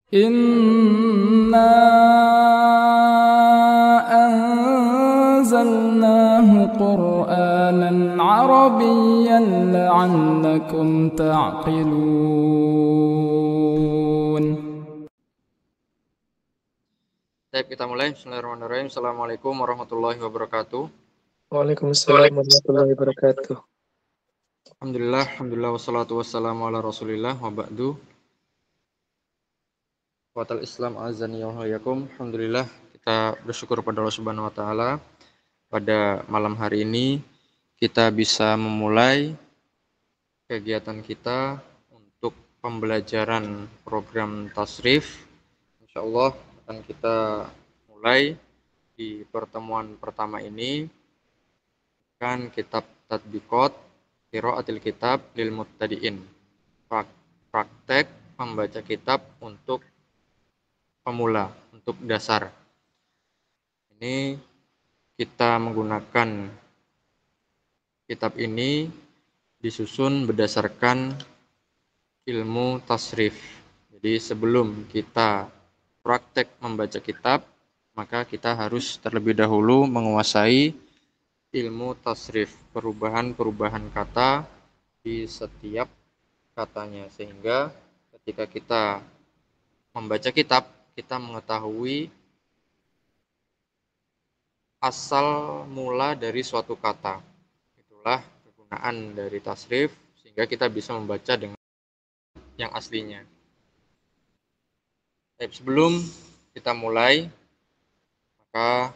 Inna anzalnahu Qur'anan Arabiyyan la'allakum ta'qilun. Baik, kita mulai. Bismillahirrahmanirrahim. Assalamualaikum warahmatullahi wabarakatuh. Waalaikumsalam warahmatullahi wabarakatuh. Alhamdulillah, wassalatu wassalamu ala rasulillah wa ba'du. Watal Islam azani wa hayakum. Alhamdulillah, kita bersyukur pada Allah Subhanahu wa taala. Pada malam hari ini kita bisa memulai kegiatan kita untuk pembelajaran program tasrif. Insyaallah akan kita mulai di pertemuan pertama ini kan kitab Tatbiqat Qiraatil Kitab lil Mubtadi'in. Praktek membaca kitab untuk pemula, untuk dasar. Ini kita menggunakan kitab ini disusun berdasarkan ilmu tasrif. Jadi sebelum kita praktek membaca kitab, maka kita harus terlebih dahulu menguasai ilmu tasrif, perubahan-perubahan kata di setiap katanya, sehingga ketika kita membaca kitab, kita mengetahui asal mula dari suatu kata. Itulah kegunaan dari tasrif, sehingga kita bisa membaca dengan yang aslinya. Sebelum kita mulai, maka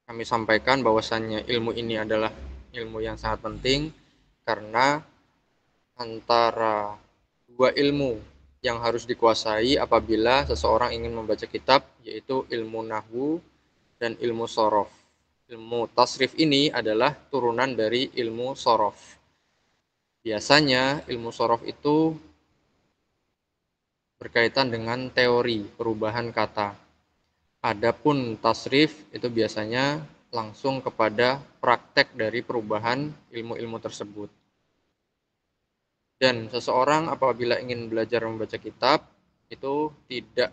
kami sampaikan bahwasannya ilmu ini adalah ilmu yang sangat penting, karena antara dua ilmu yang harus dikuasai apabila seseorang ingin membaca kitab, yaitu ilmu nahwu dan ilmu sorof. Ilmu tasrif ini adalah turunan dari ilmu sorof. Biasanya ilmu sorof itu berkaitan dengan teori perubahan kata. Adapun tasrif itu biasanya langsung kepada praktek dari perubahan ilmu-ilmu tersebut. Dan seseorang apabila ingin belajar membaca kitab, itu tidak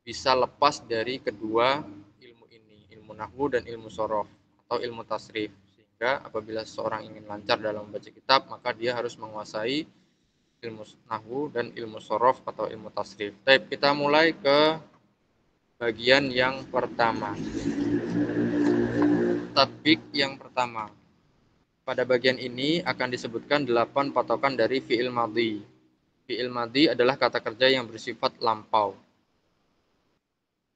bisa lepas dari kedua ilmu ini, ilmu nahwu dan ilmu sorof atau ilmu tasrif. Sehingga apabila seseorang ingin lancar dalam membaca kitab, maka dia harus menguasai ilmu nahwu dan ilmu sorof atau ilmu tasrif. Baik, kita mulai ke bagian yang pertama. Tatbik yang pertama. Pada bagian ini akan disebutkan 8 patokan dari fi'il madhi. Fi'il madhi adalah kata kerja yang bersifat lampau.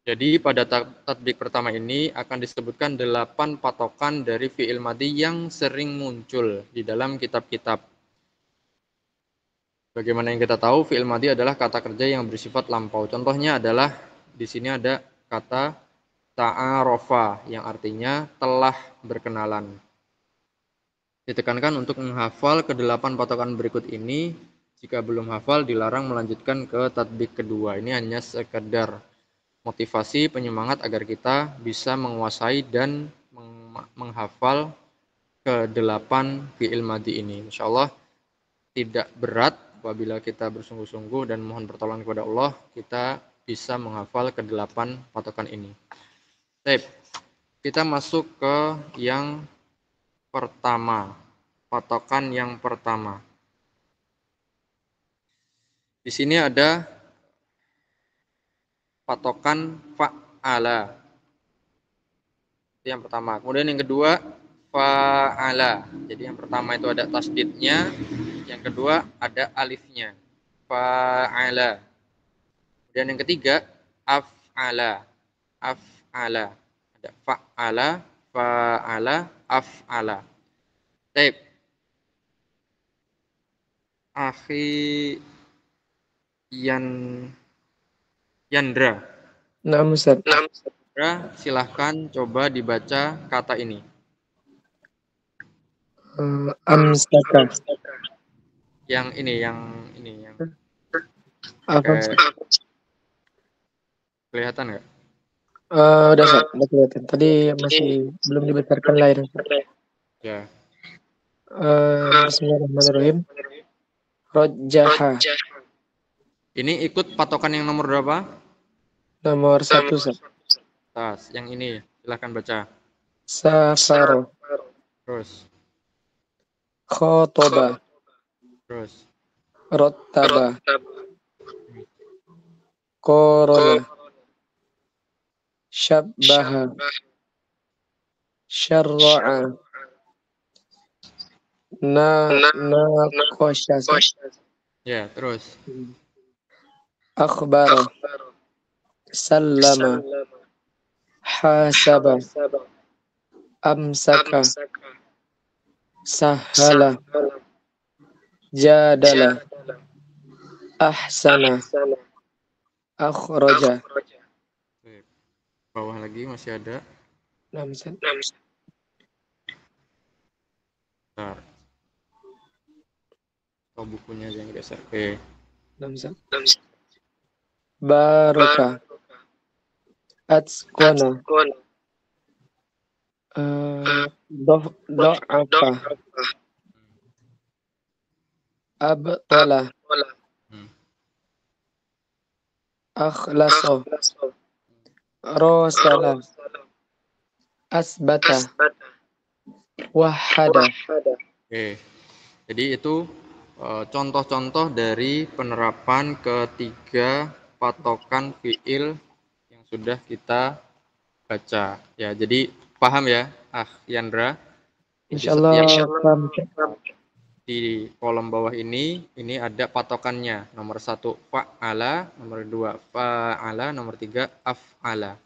Jadi pada tatbik pertama ini akan disebutkan 8 patokan dari fi'il madhi yang sering muncul di dalam kitab-kitab. Bagaimana yang kita tahu, fi'il madhi adalah kata kerja yang bersifat lampau. Contohnya adalah di sini ada kata ta'arofa yang artinya telah berkenalan. Ditekankan untuk menghafal ke-8 patokan berikut ini. Jika belum hafal, dilarang melanjutkan ke tatbik kedua. Ini hanya sekedar motivasi, penyemangat agar kita bisa menguasai dan menghafal ke-8 fi'il madhi ini. Insyaallah tidak berat apabila kita bersungguh-sungguh dan mohon pertolongan kepada Allah, kita bisa menghafal ke-8 patokan ini. Baik, kita masuk ke yang pertama, patokan yang pertama. Di sini ada patokan fa'ala. Itu yang pertama. Kemudian yang kedua, fa'ala. Jadi yang pertama itu ada tasdidnya, yang kedua ada alifnya. Fa'ala. Kemudian yang ketiga, af'ala. Af'ala. Ada fa'ala, fa'ala, af'ala. Baik. Akhi Yandra. Nah, Ustaz. Yandra, silahkan coba dibaca kata ini. Amsaka. Yang ini. Apa? Kelihatan nggak? Udah, Ustaz. Udah kelihatan. Tadi masih belum dibesarkan layar, Ustaz. Ya. Bismillahirrahmanirrahim. Rojjaha. Ini ikut patokan yang nomor berapa? Nomor 1, Ustaz. Tas, yang ini. Silahkan baca. Safaro. Terus. Khotoba. Terus. Rottaba. Korona. Syabbaha. Syarra'a. Naqasha. Ya, terus. Akhbara. Sallama. Hasaba. Amsaka. Sahala. Jadala. Ahsana. Akhraja. Baik. Bawah lagi masih ada. Namsan. Bentar. Oh, bukunya yang geser. Oke. Namsan. Baraka. Atskona. Do'afa. Abtala. Hmm. Akhlasa. Rosala. Asbata. Wahada. Oke. Jadi itu contoh-contoh dari penerapan ketiga patokan fiil yang sudah kita baca. Ya, jadi paham ya, Yandra? Jadi Insyaallah paham. di kolom bawah ini ada patokannya. Nomor 1 fa'ala, nomor 2 fa'ala, nomor 3 af'ala.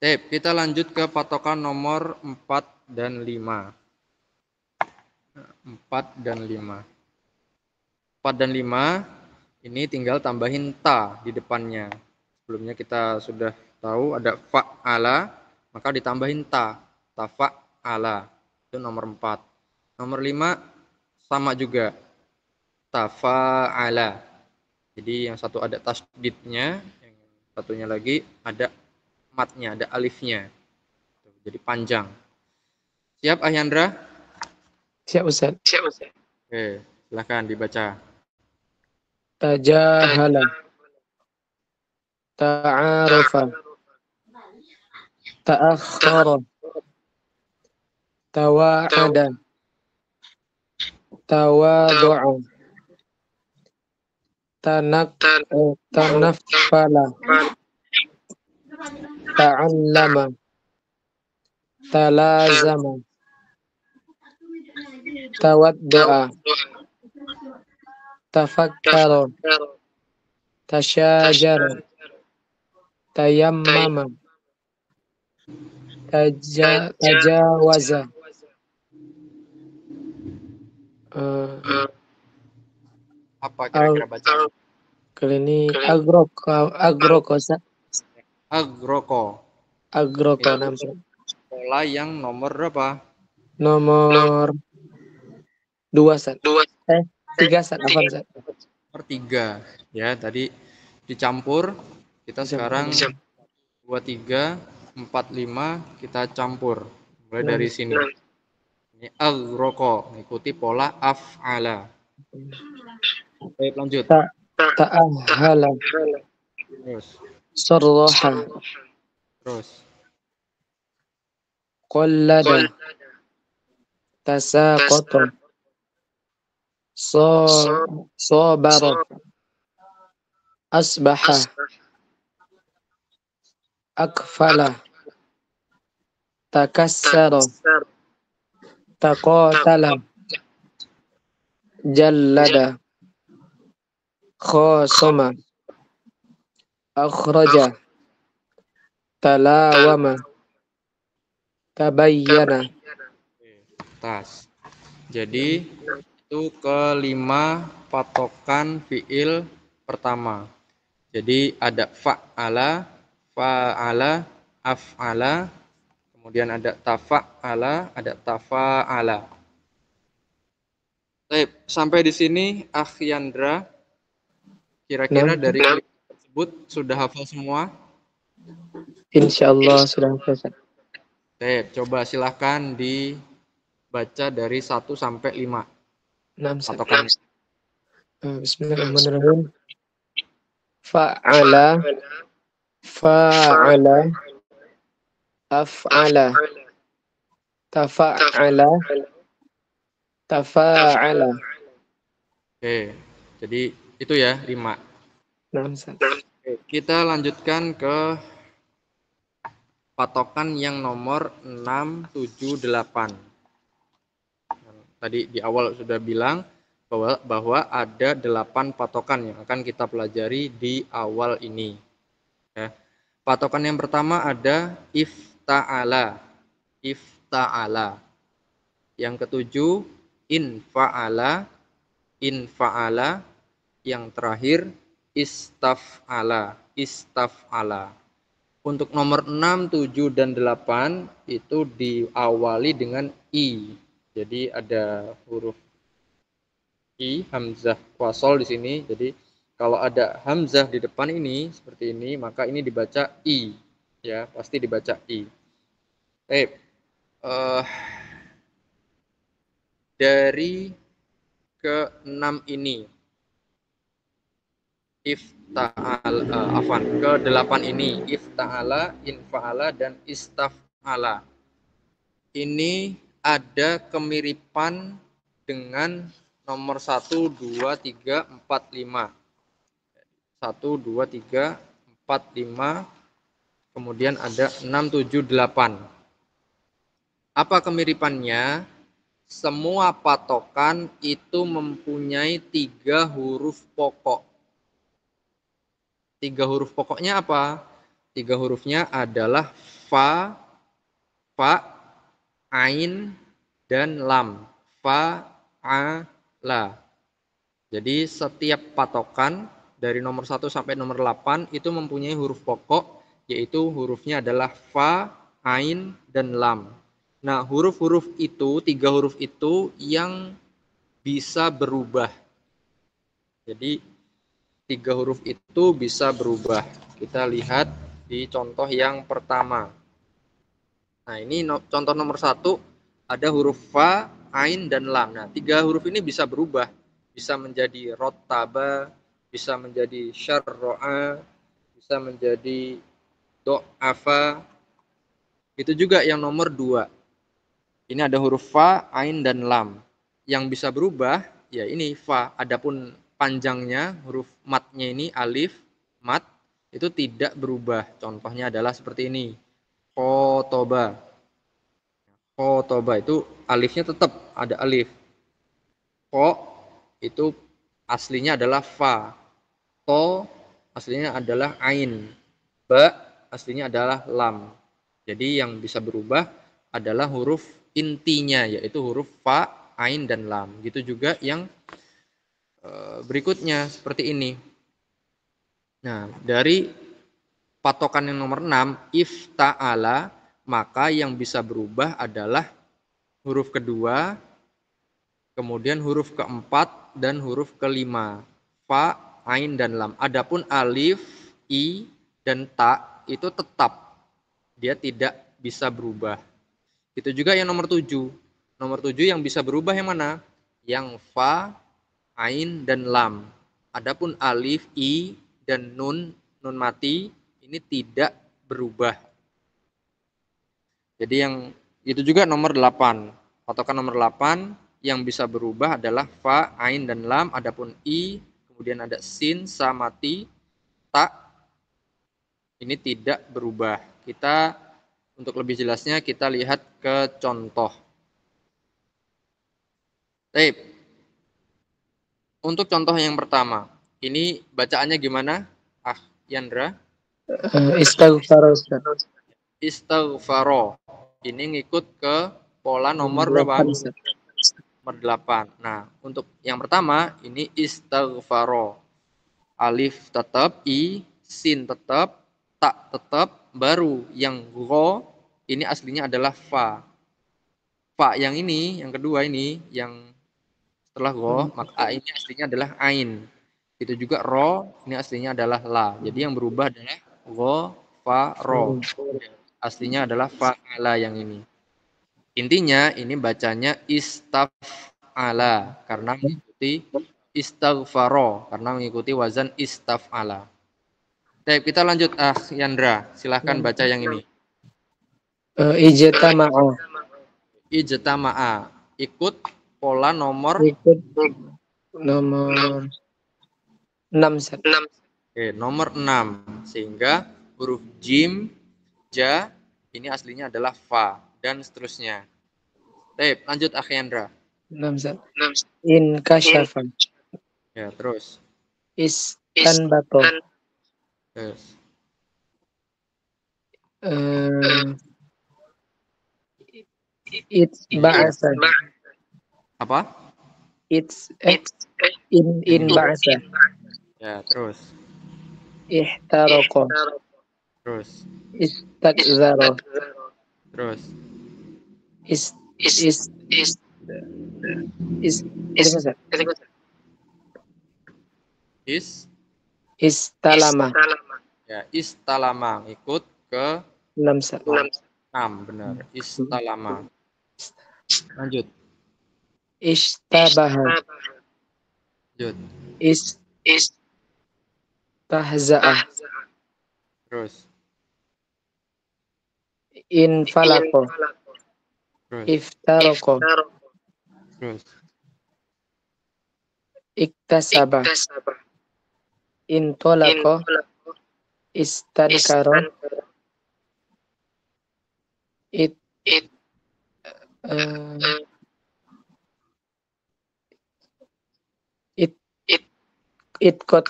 Kita lanjut ke patokan nomor 4 dan 5. 4 dan 5. 4 dan 5 ini tinggal tambahin ta di depannya. Sebelumnya kita sudah tahu ada fa'ala, maka ditambahin ta. Tafa'ala. Itu nomor 4. Nomor 5 sama juga. Tafa'ala. Jadi yang satu ada tasdidnya, yang satunya lagi ada matnya, ada alifnya. Jadi panjang. Siap, Ahyandra? Siap, Ustaz. Oke, silahkan dibaca. Tajahala. Ta'arufa. Ta'akhkhara. Tawa'ada. Tawadu'a. Tanaffala. Ta'allama. Talazama. Tawaddu'a. Tafakkara. Tasyajara. Tayammama. Tajawaza. Apa kira-kira baca? Kali ini agroko namanya. Pola yang nomor berapa? Nomor 2, Sat. 3, Sat. Apa, Sat? Nomor 3. Ya, tadi dicampur. Kita sekarang 2, 3, 4, 5 kita campur. Mulai dari sini. Ini agroko, mengikuti pola af'ala. Baik, lanjut. Ta'ahala. Terus. Sarraha. Terus. Qallada. Tasaqata. Sabara. Asbaha. Akfala. Takassara. Taqatala. Jallada. Khasama. Akhraja. Talawama. Tabayyana. Tas. Jadi itu kelima patokan fiil pertama. Jadi ada fa'ala, fa'ala, af'ala, kemudian ada tafa'ala, ada tafa'ala. Baik, sampai di sini Yandra, kira-kira dari kelima tersebut sudah hafal semua? Insyaallah sudah hafal. Coba silahkan dibaca dari 1 sampai 5. 6. Patokannya. Bismillahirrahmanirrahim. fa'ala, fa'ala, af'ala, tafa'ala, tafa'ala. Oke, jadi itu ya 5. Nah, Ustaz. Oke, kita lanjutkan ke patokan yang nomor 6, 7, 8. Tadi di awal sudah bilang bahwa ada 8 patokan yang akan kita pelajari di awal ini. Ya. Patokan yang pertama ada ifta'ala. Ifta'ala. Yang ketujuh infa'ala. Infa'ala. Yang terakhir istaf'ala. Istaf'ala. Untuk nomor 6, 7, dan 8 itu diawali dengan i. Jadi ada huruf i, hamzah wasol di sini. Jadi kalau ada hamzah di depan ini seperti ini, maka ini dibaca i. Ya, pasti dibaca i. Baik. Dari ke-6 ini ke-8 ini ifta'ala, infa'ala, dan istaf'ala. Ini ada kemiripan dengan nomor 1, 2, 3, 4, 5. 1, 2, 3, 4, 5. Kemudian ada 6, 7, 8. Apa kemiripannya? Semua patokan itu mempunyai 3 huruf pokok. 3 huruf pokoknya apa? 3 hurufnya adalah fa, ain, dan lam. Fa, a, la. Jadi setiap patokan dari nomor 1 sampai nomor 8 itu mempunyai huruf pokok, yaitu hurufnya adalah fa, ain, dan lam. Nah, huruf-huruf itu, 3 huruf itu yang bisa berubah. Jadi 3 huruf itu bisa berubah. Kita lihat di contoh yang pertama. Nah, ini contoh nomor 1, ada huruf fa, ain, dan lam. Nah, 3 huruf ini bisa berubah. Bisa menjadi rottaba, bisa menjadi syarro'a, bisa menjadi do'afa. Itu juga yang nomor 2. Ini ada huruf fa, ain, dan lam. Yang bisa berubah, ya ini fa. Adapun panjangnya, huruf matnya ini, alif, mat, itu tidak berubah. Contohnya adalah seperti ini. Khotoba. Khotoba itu alifnya tetap ada alif. Kho itu aslinya adalah fa. To aslinya adalah ain. Ba aslinya adalah lam. Jadi yang bisa berubah adalah huruf intinya, yaitu huruf fa, ain, dan lam. Gitu juga yang berikutnya seperti ini. Nah, dari patokan yang nomor 6, ifta'ala, maka yang bisa berubah adalah huruf kedua, kemudian huruf keempat, dan huruf kelima. Fa, ain, dan lam. Adapun alif, i, dan ta itu tetap. Dia tidak bisa berubah. Itu juga yang nomor 7. Nomor 7 yang bisa berubah yang mana? Yang fa, ain, dan lam. Adapun alif, i, dan nun mati ini tidak berubah. Jadi yang itu juga nomor 8. Patokan nomor 8 yang bisa berubah adalah fa, ain, dan lam. Adapun i, kemudian ada sin, sa, mati, ta, ini tidak berubah. Kita untuk lebih jelasnya kita lihat ke contoh. Baik. Untuk contoh yang pertama, ini bacaannya gimana? Yandra? Istighfar, Ustaz. Istighfaro. Ini ngikut ke pola nomor berapa? 8, Ustaz. Nomor 8. Nah, untuk yang pertama ini istighfaro. Alif tetap, i, sin tetap, ta tetap, baru yang ro ini aslinya adalah fa. Fa yang ini, yang kedua ini, yang setelah ro, maka ini aslinya adalah ain. Itu juga ro, ini aslinya adalah la. Jadi yang berubah adalah ro, fa, ro. Aslinya adalah fa'ala yang ini. Intinya ini bacanya istaf'ala karena mengikuti istaghfaro, karena mengikuti wazan istaf'ala. Baik, kita lanjut. Yandra, silahkan baca yang ini. Ijtama'a. Ijtama'a. Ikut pola nomor. Ikut nomor 6, Ustaz. Oke, nomor 6. Sehingga huruf jim, ja, ini aslinya adalah fa, dan seterusnya. Baik, lanjut Yandra. 6, Ustaz. Inkashafa. Ya, terus. Istanbato. Terus. Itba'asa. Apa? Ba'asa. Ya, terus. Ihtaroko. Terus. Istakzaro. Terus. Istalama. Ya, istalama. Ikut ke 6, 6, benar. Istalama. Lanjut. Ishtabaha. Lanjut. Tahza'ah. Terus. Infalako. Terus. Iftaroko. Terus. Iktasaba. Intolako. Istankaro. Itkoto.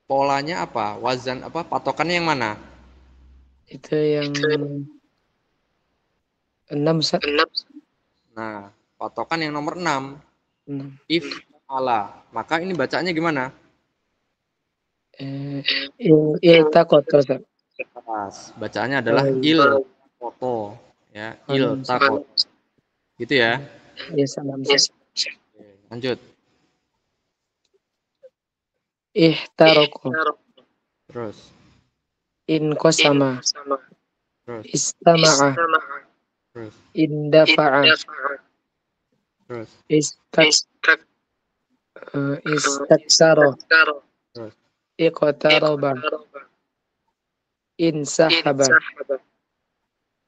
Polanya apa? Wazan apa? Patokannya yang mana? Itu yang 6, Ustaz. Nah, patokan yang nomor 6. 6. If'ala. Maka ini bacanya gimana? Iltakoto, Ustaz. Bacaannya adalah iltakoto. Ya, iltakoto. Gitu ya. Ya, salam, Ustaz. Lanjut. Ihtaroko. Terus. Inkosama. Terus. Istama'a. Terus. Indafa'a. Terus. Istaksaro. Terus. Iqtaroba. Insahaba.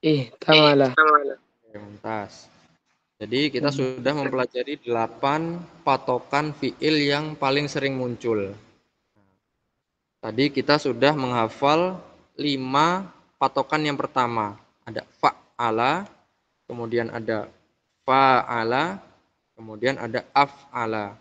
Ihtamala. Mumtaz. Jadi kita sudah mempelajari 8 patokan fiil yang paling sering muncul. Tadi kita sudah menghafal 5 patokan yang pertama. Ada fa'ala, kemudian ada fa'ala, kemudian ada af'ala.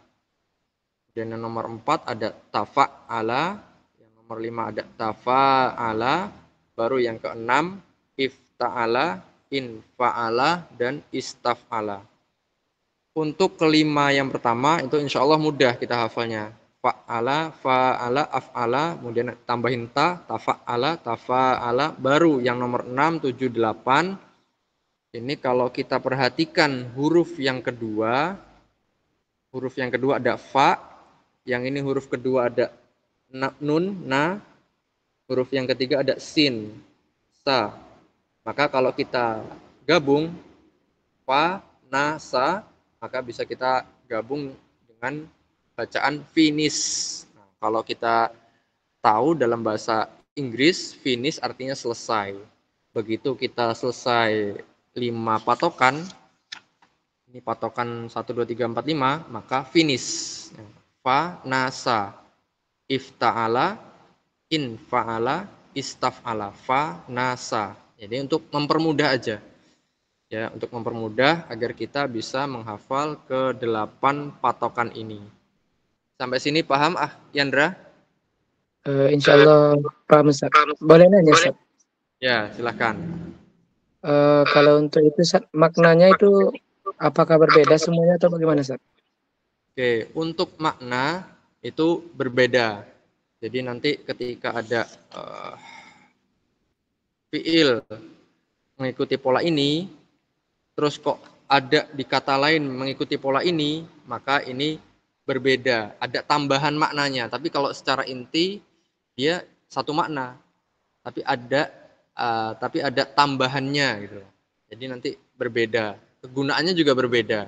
Dan yang nomor 4 ada tafa'ala, yang nomor 5 ada tafa'ala, baru yang ke-6 ifta'ala, infa'ala, dan istaf'ala. Untuk kelima yang pertama itu insya Allah mudah kita hafalnya. Fa'ala, fa'ala, af'ala, kemudian tambahin ta, tafa'ala, tafa'ala, baru yang nomor 6, 7, 8. Ini kalau kita perhatikan huruf yang kedua ada fa, yang ini huruf kedua ada nun, na, huruf yang ketiga ada sin, sa. Maka kalau kita gabung fa, na, sa, maka bisa kita gabung dengan bacaan finish. Nah, kalau kita tahu dalam bahasa Inggris, finish artinya selesai. Begitu kita selesai 5 patokan, ini patokan 1, 2, 3, 4, 5, maka finish. Fa, na, sa, ifta'ala, infa'ala, istaf'ala, fa, na, sa. Jadi untuk mempermudah aja. Ya, untuk mempermudah agar kita bisa menghafal ke-8 patokan ini. Sampai sini paham Yandra? Insya Allah paham, Ustaz. Boleh nanya, Ustaz? Ya, silahkan. Kalau untuk itu, Ustaz, maknanya itu apakah berbeda semuanya atau bagaimana, Ustaz? Oke, untuk makna itu berbeda. Jadi nanti ketika ada fiil mengikuti pola ini, terus kok ada di kata lain mengikuti pola ini, maka ini berbeda, ada tambahan maknanya. Tapi kalau secara inti dia satu makna, tapi ada tambahannya gitu. Jadi nanti berbeda, kegunaannya juga berbeda.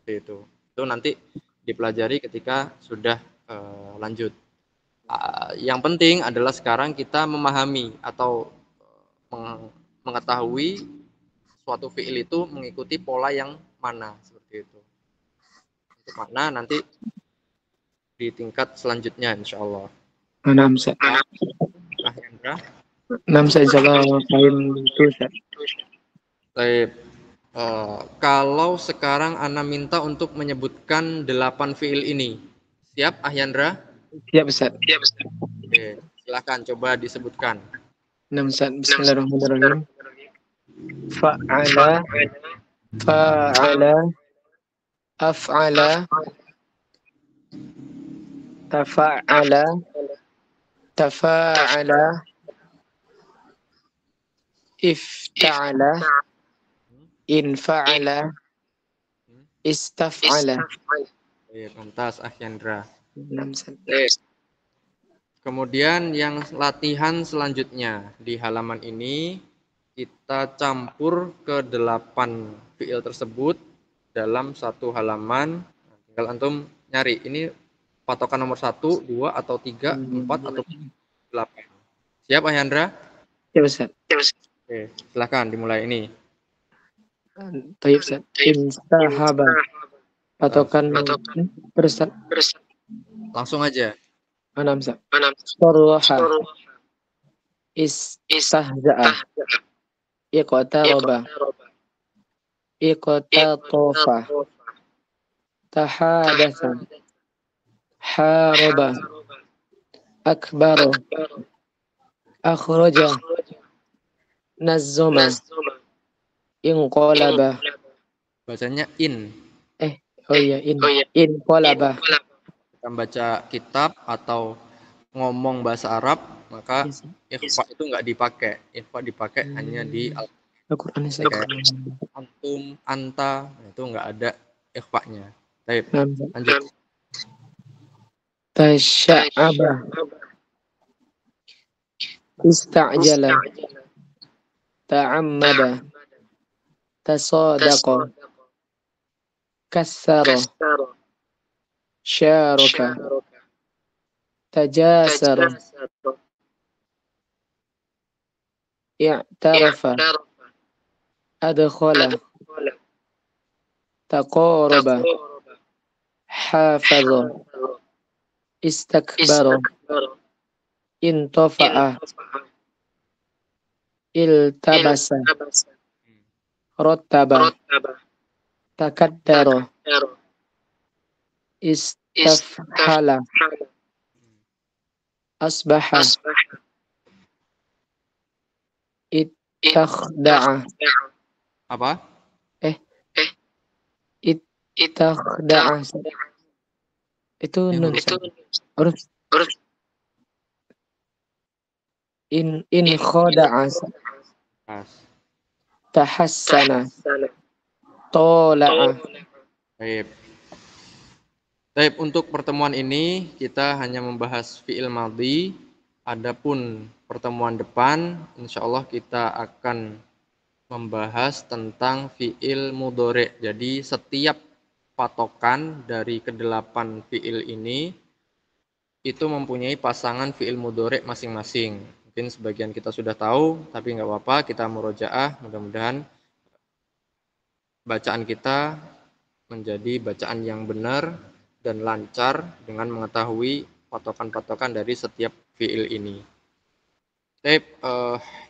Itu nanti dipelajari ketika sudah lanjut. Yang penting adalah sekarang kita memahami atau mengetahui suatu fiil itu mengikuti pola yang mana, seperti itu. Untuk makna nanti di tingkat selanjutnya insya Allah. Enam Ustaz. Hendra. 6 Ustaz, insyaallah paham itu Ustaz. Baik. Kalau sekarang Ana minta untuk menyebutkan 8 fiil ini. Siap, Ahyandra? Siap Ustaz. Oke, silakan coba disebutkan. 6 Ustaz. Bismillahirrahmanirrahim. Fa'ala, fa'ala, af'ala, tafa'ala, tafa'ala, ifta'ala, infa'ala, istaf'ala. Lantas, Ahyandra. 6 Ustaz. Kemudian yang latihan selanjutnya di halaman ini kita campur ke 8 fiil tersebut dalam satu halaman. Tinggal antum nyari ini patokan nomor 1, 2 atau 3, 4 atau 8. Siap Ahyandra? Ya Ustaz. Oke, silahkan dimulai ini. Tayyib Ustaz. Instahaba. Patokan Ustaz. Langsung aja. 6 Ustaz. Sarraha. Istahza'a. Iqtaraba. Iqtatofa. Tahadatha. Haraba. Akbaro. Akhraja. Nazzama. Inqalaba. Bacanya in. Oh iya, inqalaba. Kita baca kitab atau ngomong bahasa Arab, maka ikhfa itu nggak dipakai. Ikhfa dipakai hanya di Al-Qur'an. antum, anta, itu nggak ada ikhfa-nya. Baik, lanjut. Tasya'aba. Ista'jala. Ta'ammada. Tasadaqa. Kassara. Syaraka. Tajasara. I'tarafa. Adkhala. Taqaraba. Hafaza. Istakbara. Intafa'a. Iltabasa. Rattaba. Takaddara. Istafhala. Asbaha. Ittakhda'a. Apa? Ittakhda'a. Itu nun. Huruf. In khada'a. Tahassana. Tola'a. Baik. Baik, untuk pertemuan ini kita hanya membahas fi'il madhi. Adapun pertemuan depan, insya Allah kita akan membahas tentang fi'il mudhari'. Jadi setiap patokan dari ke-8 fi'il ini itu mempunyai pasangan fi'il mudhari' masing-masing. Mungkin sebagian kita sudah tahu, tapi nggak apa-apa, kita murojaah. Mudah-mudahan bacaan kita menjadi bacaan yang benar dan lancar dengan mengetahui patokan-patokan dari setiap fi'il ini.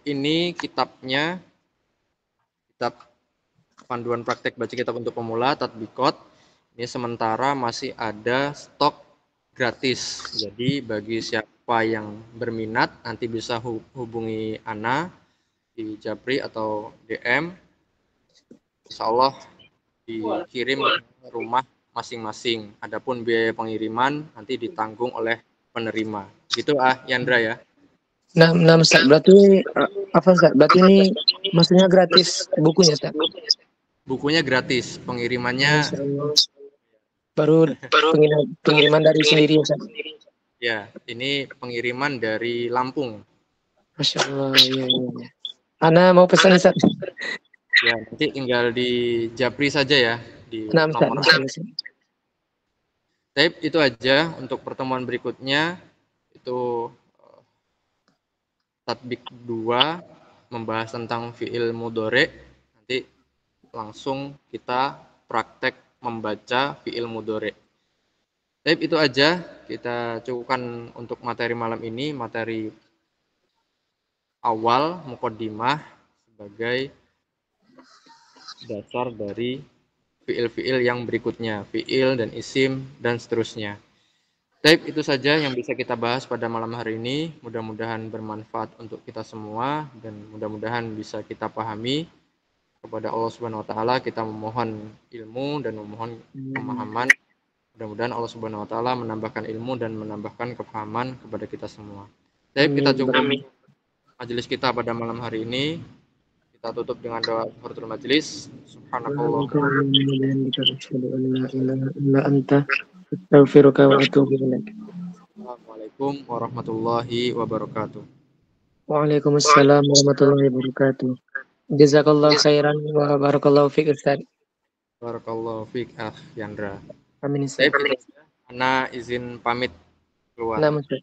Ini kitabnya, kitab panduan praktek baca kitab untuk pemula, Tatbiqat. Ini sementara masih ada stok gratis. Jadi bagi siapa yang berminat nanti bisa hubungi Ana di Japri atau DM. Insya Allah dikirim ke rumah masing-masing. Adapun biaya pengiriman nanti ditanggung oleh penerima. Gitu Yandra ya. Nah, Ustaz, berarti apa Ustaz? Berarti ini maksudnya gratis bukunya Ustaz? Bukunya gratis, pengirimannya baru pengiriman dari sendiri Ustaz. Ya, ini pengiriman dari Lampung. Masya Allah, iya. Ana mau pesan Ustaz. Ya, nanti tinggal di Japri saja ya. Di nomor. Itu aja untuk pertemuan berikutnya. itu tatbik 2 membahas tentang fi'il mudhari. Nanti langsung kita praktek membaca fi'il mudhari. Baik, itu aja kita cukupkan untuk materi malam ini, materi awal muqaddimah sebagai dasar dari fi'il-fi'il yang berikutnya, fi'il dan isim dan seterusnya. Baik, itu saja yang bisa kita bahas pada malam hari ini. Mudah-mudahan bermanfaat untuk kita semua dan mudah-mudahan bisa kita pahami. Kepada Allah Subhanahu wa taala kita memohon ilmu dan memohon pemahaman. Mudah-mudahan Allah Subhanahu wa taala menambahkan ilmu dan menambahkan kepahaman kepada kita semua. Baik, kita cukup majelis kita pada malam hari ini. Kita tutup dengan doa kafaratul majelis. Subhanallah. Assalamualaikum warahmatullahi wabarakatuh. Waalaikumsalam warahmatullahi wabarakatuh. Jazakallah khairan wa barakallahu fiik Ustaz. Barakallahu fiik Akh Yandra. Amin Ustaz. Ana izin pamit keluar. Nah, Ustaz.